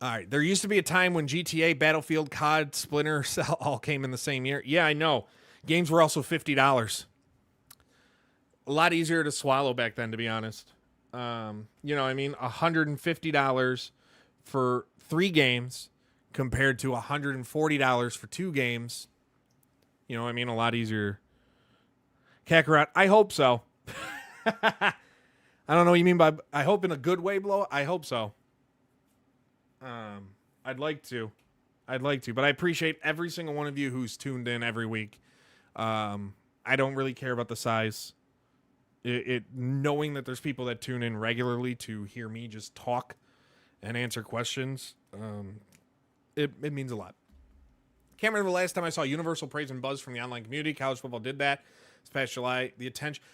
All right. There used to be a time when GTA, Battlefield, COD, Splinter Cell all came in the same year. Yeah, I know. Games were also $50. A lot easier to swallow back then, to be honest. $150 for 3 games compared to $140 for 2 games. A lot easier. Kakarot, I hope so. I don't know what you mean by I hope in a good way, Blow. I hope so. I'd like to, but I appreciate every single one of you who's tuned in every week. I don't really care about the size. Knowing that there's people that tune in regularly to hear me just talk and answer questions, it means a lot. Can't remember the last time I saw universal praise and buzz from the online community. College football did that. This past July, the attention.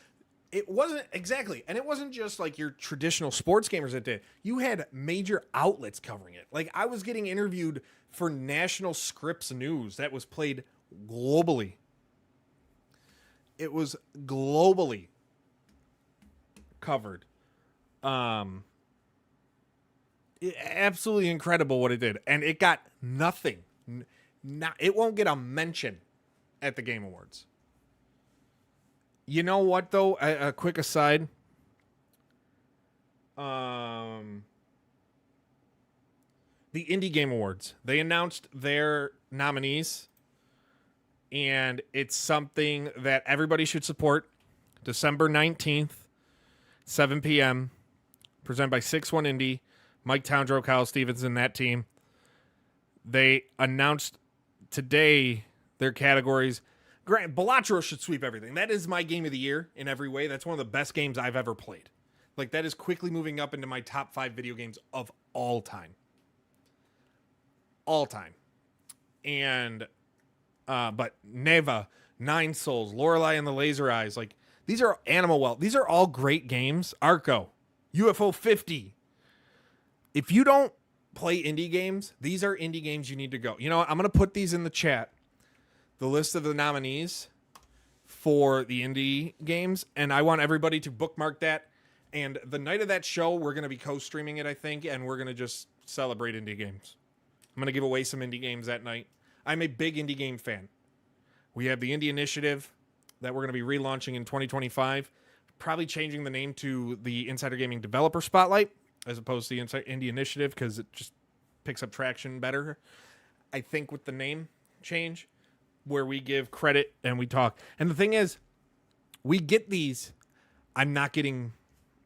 It wasn't exactly, and it wasn't just like your traditional sports gamers that did. You had major outlets covering it. Like I was getting interviewed for National Scripps News that was played globally. It was globally covered. Absolutely incredible what it did, and it got nothing. It won't get a mention at the Game Awards. You know what, though? A quick aside. The Indie Game Awards. They announced their nominees, and it's something that everybody should support. December 19th, 7 p.m., presented by 6-1 Indie, Mike Townsrow, Kyle Stevenson, that team. They announced today their categories. Grant, Balatro should sweep everything. That is my game of the year in every way. That's one of the best games I've ever played. Like, that is quickly moving up into my top 5 video games of all time. All time. And, but Neva, Nine Souls, Lorelei and the Laser Eyes, like, these are Animal Well. These are all great games. Arco, UFO 50. If you don't play indie games, these are indie games you need to go. You know what? I'm going to put these in the chat, the list of the nominees for the indie games, and I want everybody to bookmark that. And the night of that show, we're going to be co-streaming it, I think, and we're going to just celebrate indie games. I'm going to give away some indie games that night. I'm a big indie game fan. We have the Indie Initiative that we're going to be relaunching in 2025, probably changing the name to the Insider Gaming Developer Spotlight as opposed to the Indie Initiative because it just picks up traction better, I think, with the name change, where we give credit and we talk. And the thing is, we get these. I'm not getting,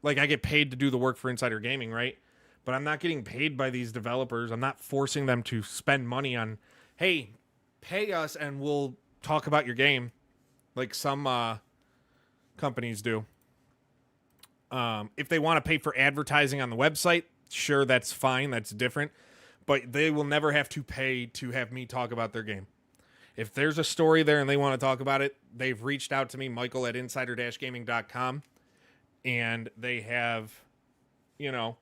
like, I get paid to do the work for Insider Gaming, right? But I'm not getting paid by these developers. I'm not forcing them to spend money on, hey, pay us and we'll talk about your game, like some companies do. If they want to pay for advertising on the website, sure, that's fine. That's different. But they will never have to pay to have me talk about their game. If there's a story there and they want to talk about it, they've reached out to me, Michael at insider-gaming.com, and they have, you know,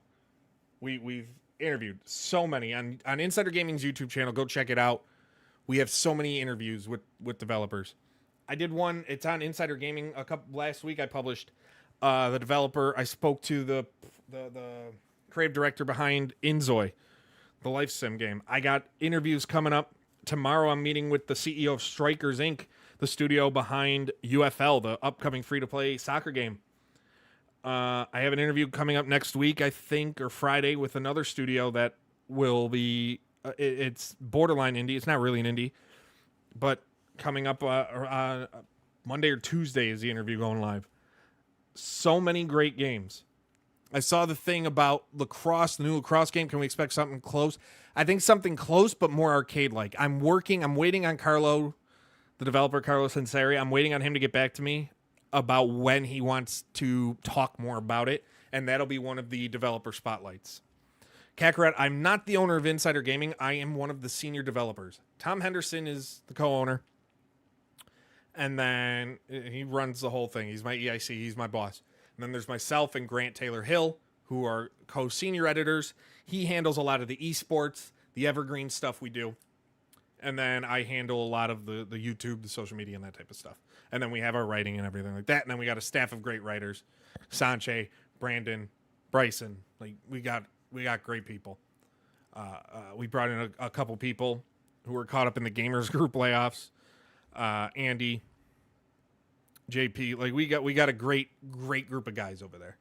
we've interviewed so many on Insider Gaming's YouTube channel. Go check it out. We have so many interviews with developers. I did one. It's on Insider Gaming. Last week I published the developer. I spoke to the creative director behind Inzoi, the life sim game. I got interviews coming up. Tomorrow I'm meeting with the CEO of Strikers Inc., the studio behind UFL, the upcoming free-to-play soccer game. I have an interview coming up next week, I think, or Friday, with another studio that will be, it's borderline indie. It's not really an indie, but coming up on Monday or Tuesday is the interview going live. So many great games. I saw the thing about lacrosse, the new lacrosse game. Can we expect something close? I think something close, but more arcade-like. I'm waiting on Carlo, the developer, Carlos Ansari. I'm waiting on him to get back to me about when he wants to talk more about it, and that'll be one of the developer spotlights. Kakarot, I'm not the owner of Insider Gaming. I am one of the senior developers. Tom Henderson is the co-owner, and then he runs the whole thing. He's my EIC. He's my boss. And then there's myself and Grant Taylor Hill, who are co-senior editors. He handles a lot of the esports, the evergreen stuff we do. And then I handle a lot of the YouTube, the social media, and that type of stuff. And then we have our writing and everything like that. And then we got a staff of great writers. Sanche, Brandon, Bryson. Like we got great people. We brought in a couple people who were caught up in the Gamers Group layoffs. Andy, JP. Like we got a great group of guys over there.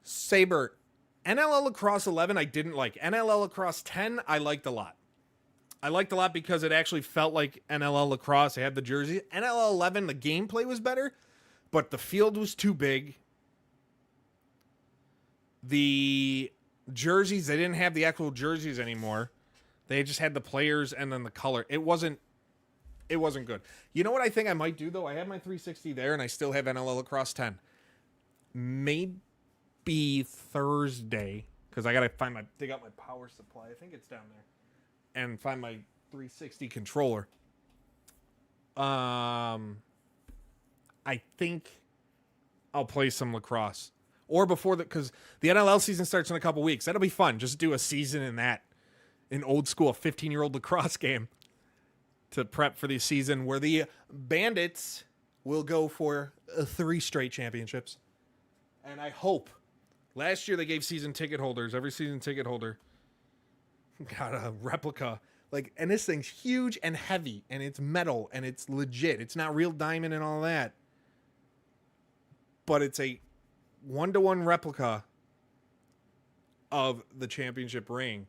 Saber. NLL Lacrosse 11 I didn't like. NLL Lacrosse 10 I liked a lot. I liked a lot because it actually felt like NLL Lacrosse. They had the jersey. NLL 11, the gameplay was better, but the field was too big. The jerseys, they didn't have the actual jerseys anymore. They just had the players and then the color. It wasn't good. You know what I think I might do, though? I have my 360 there, and I still have NLL Lacrosse 10. Maybe Thursday, because I got to dig out my power supply. I think it's down there. And find my 360 controller. I think I'll play some lacrosse. Or before because the NLL season starts in a couple weeks. That'll be fun. Just do a season in that. An old school 15-year-old lacrosse game. To prep for the season where the Bandits will go for 3 straight championships. And I hope. Last year they gave season ticket holders, every season ticket holder got a replica. And this thing's huge and heavy, and it's metal, and it's legit. It's not real diamond and all that. But it's a 1-to-1 replica of the championship ring.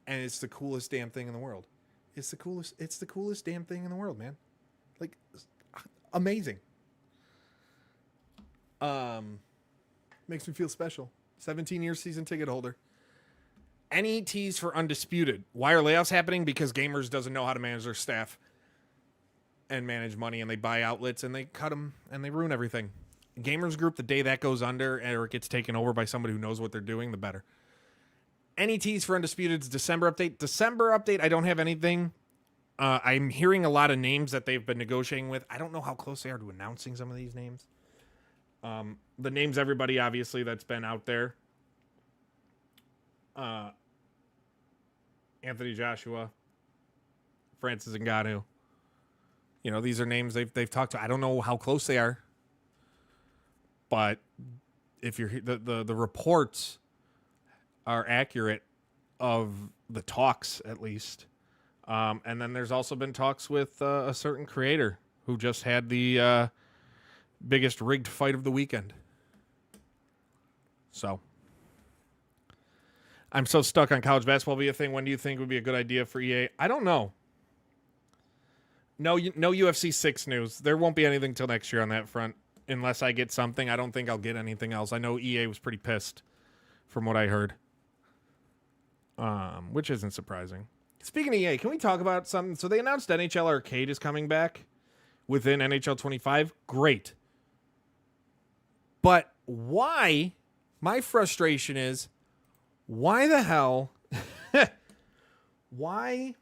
And it's the coolest damn thing in the world. It's the coolest damn thing in the world, man. Amazing. Makes me feel special. 17 years season ticket holder. Any tease for Undisputed? Why are layoffs happening? Because Gamers doesn't know how to manage their staff and manage money, and they buy outlets and they cut them and they ruin everything. Gamers Group, the day that goes under or it gets taken over by somebody who knows what they're doing, the better. Any tease for Undisputed's December update? December update, I don't have anything. I'm hearing a lot of names that they've been negotiating with. I don't know how close they are to announcing some of these names. The names, everybody, obviously, that's been out there. uh, Anthony Joshua, Francis Ngannou. You know, these are names they've talked to. I don't know how close they are, but if you're the reports are accurate of the talks, at least. And then there's also been talks with a certain creator who just had the biggest rigged fight of the weekend. So I'm so stuck on college basketball be a thing. When do you think would be a good idea for EA? I don't know. No UFC 6 news. There won't be anything till next year on that front. Unless I get something. I don't think I'll get anything else. I know EA was pretty pissed from what I heard. Which isn't surprising. Speaking of EA, can we talk about something? So they announced NHL Arcade is coming back within NHL 25. Great. But why? My frustration is, why the hell? Why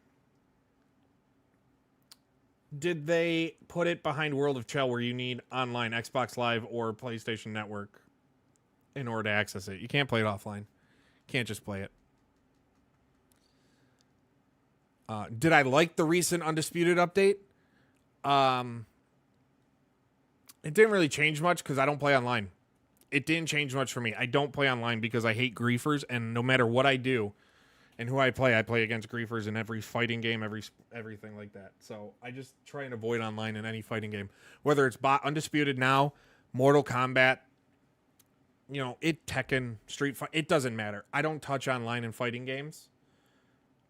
did they put it behind World of Chell where you need online Xbox Live or PlayStation Network in order to access it? You can't play it offline. You can't just play it. Did I like the recent Undisputed update? It didn't really change much because I don't play online. It didn't change much for me. I don't play online because I hate griefers, and no matter what I do and who I play against griefers in every fighting game, everything like that. So I just try and avoid online in any fighting game. Whether it's Undisputed now, Mortal Kombat, you know, Tekken, Street Fighter, it doesn't matter. I don't touch online in fighting games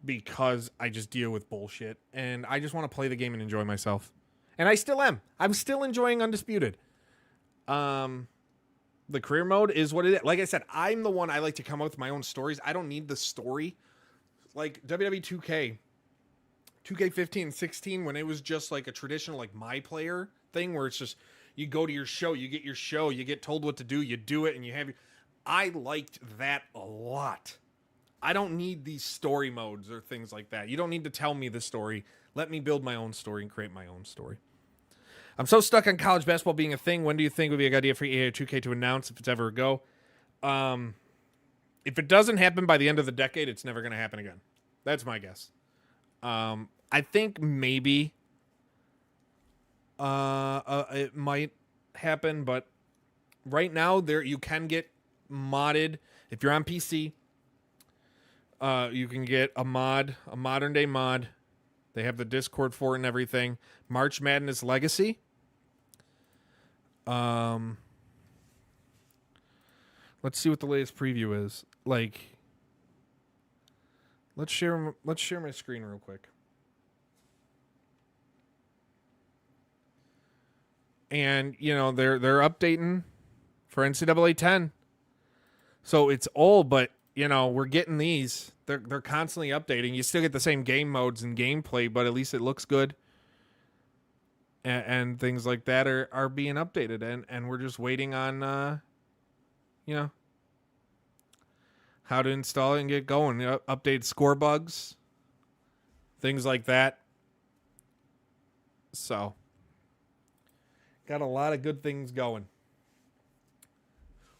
because I just deal with bullshit, and I just want to play the game and enjoy myself. And I still am. I'm still enjoying Undisputed. The career mode is what it is. Like I said, I'm the one, I like to come up with my own stories. I don't need the story. Like WWE 2K, 2K15, 16, when it was just like a traditional like my player thing where it's just you go to your show, you get your show, you get told what to do, you do it, and you have your... I liked that a lot. I don't need these story modes or things like that. You don't need to tell me the story. Let me build my own story and create my own story. I'm so stuck on college basketball being a thing. When do you think would be a good idea for EA or 2K to announce if it's ever a go? If it doesn't happen by the end of the decade, it's never going to happen again. That's my guess. I think maybe it might happen, but right now there you can get modded. If you're on PC, you can get a modern day mod. They have the Discord for it and everything. March Madness Legacy. Let's see what the latest preview is. Like, let's share my screen real quick. And you know they're updating for NCAA 10. So it's old, but you know we're getting these. They're constantly updating. You still get the same game modes and gameplay, but at least it looks good. And things like that are being updated, and we're just waiting on you know, how to install it and get going. Update score bugs, things like that. So, got a lot of good things going.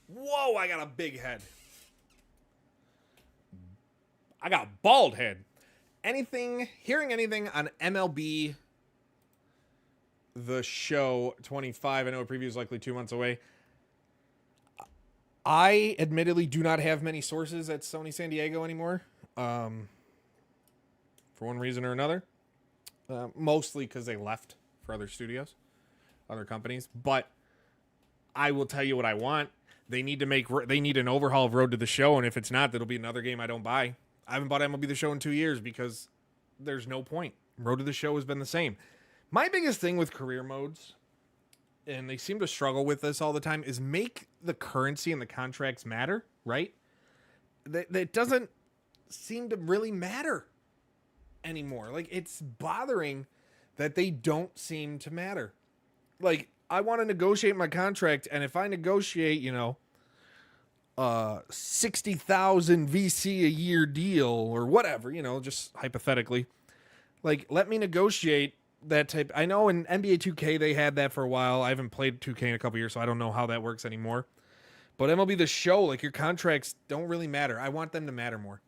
Whoa, I got a big head. I got a bald head. Hearing anything on MLB The Show 25? I know a preview is likely 2 months away. I admittedly do not have many sources at Sony San Diego anymore. For one reason or another. Mostly because they left for other studios, other companies. But I will tell you what I want. They need an overhaul of Road to the Show, and if it's not, that'll be another game I don't buy. I haven't bought MLB The Show in 2 years because there's no point. Road to the Show has been the same. My biggest thing with career modes, and they seem to struggle with this all the time, is make the currency and the contracts matter, right? That doesn't seem to really matter anymore. Like, it's bothering that they don't seem to matter. Like, I want to negotiate my contract, and if I negotiate, 60,000 VC a year deal or whatever, just hypothetically, like, let me negotiate that type. I know in NBA 2K they had that for a while. I haven't played 2K in a couple years, so I don't know how that works anymore. But MLB The Show, like, your contracts don't really matter. I want them to matter more.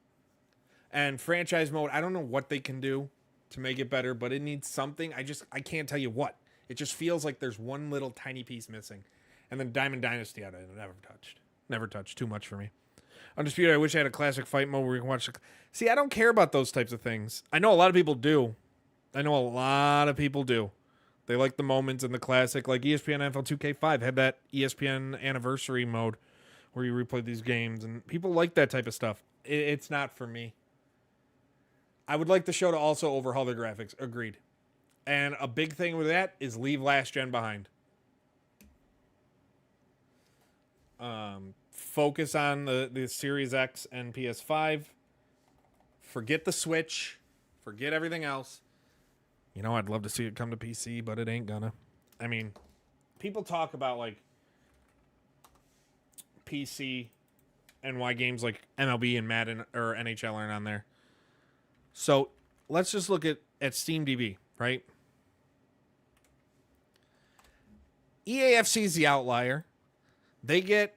And franchise mode, I don't know what they can do to make it better, but it needs something. I can't tell you what. It just feels like there's one little tiny piece missing. And then Diamond Dynasty, I never touched. Never touched. Too much for me. Undisputed, I wish I had a classic fight mode where you can watch. See, I don't care about those types of things. I know a lot of people do. They like the moments in the classic. Like ESPN NFL 2K5 had that ESPN anniversary mode where you replay these games. And people like that type of stuff. It's not for me. I would like the show to also overhaul their graphics. Agreed. And a big thing with that is leave last gen behind. Focus on the Series X and PS5. Forget the Switch. Forget everything else. You know, I'd love to see it come to PC, but it ain't gonna. I mean, people talk about, like, PC and why games like MLB and Madden or NHL aren't on there. So, let's just look at SteamDB, right? EAFC is the outlier. They get,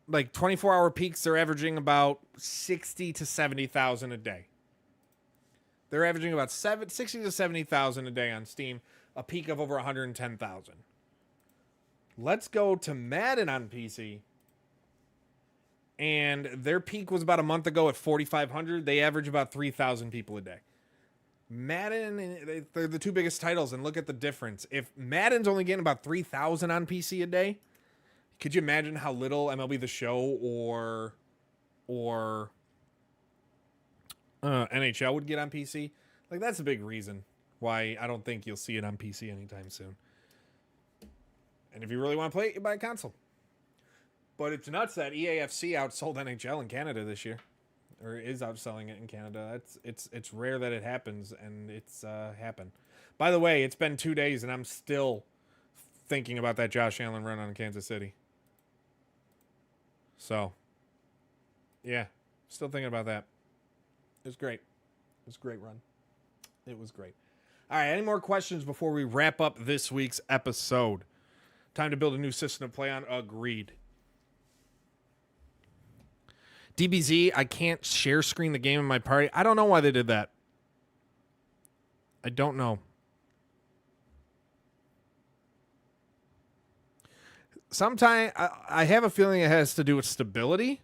like, 24-hour peaks. They're averaging about 60 to 70,000 a day. They're averaging about 60 to 70,000 a day on Steam, a peak of over 110,000. Let's go to Madden on PC. And their peak was about a month ago at 4,500. They average about 3,000 people a day. Madden, they're the two biggest titles, and look at the difference. If Madden's only getting about 3,000 on PC a day, could you imagine how little MLB The Show or NHL would get on PC? Like, that's a big reason why I don't think you'll see it on PC anytime soon. And if you really want to play it, you buy a console. But it's nuts that EAFC outsold NHL in Canada this year, or is outselling it in Canada. It's rare that it happens, and it's happened. By the way, it's been 2 days, and I'm still thinking about that Josh Allen run on Kansas City. So, yeah, still thinking about that. It was great. It was a great run. It was great. All right, any more questions before we wrap up this week's episode? Time to build a new system to play on. Agreed. DBZ, I can't share screen the game in my party. I don't know why they did that. I don't know. Sometimes I have a feeling it has to do with stability.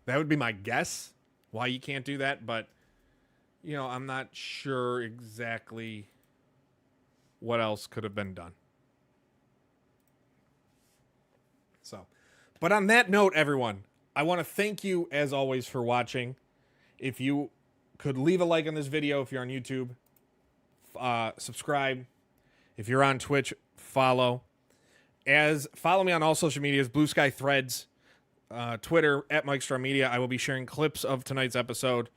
That would be my guess why you can't do that, but you know, I'm not sure exactly what else could have been done. So, but on that note, everyone, I want to thank you as always for watching. If you could leave a like on this video, if you're on YouTube, subscribe. If you're on Twitch, follow. Follow me on all social medias, Blue Sky Threads, Twitter at Mike Straw Media. I will be sharing clips of tonight's episode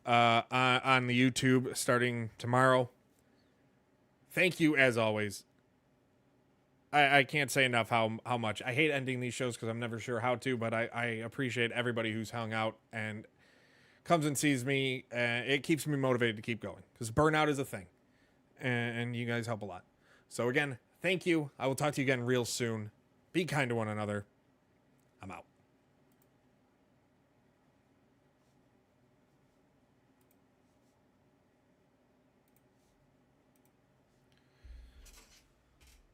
on the YouTube starting tomorrow. Thank you as always. I can't say enough how much I hate ending these shows because I'm never sure how to, but I appreciate everybody who's hung out and comes and sees me. It keeps me motivated to keep going because burnout is a thing, and you guys help a lot. So again, thank you. I will talk to you again real soon. Be kind to one another.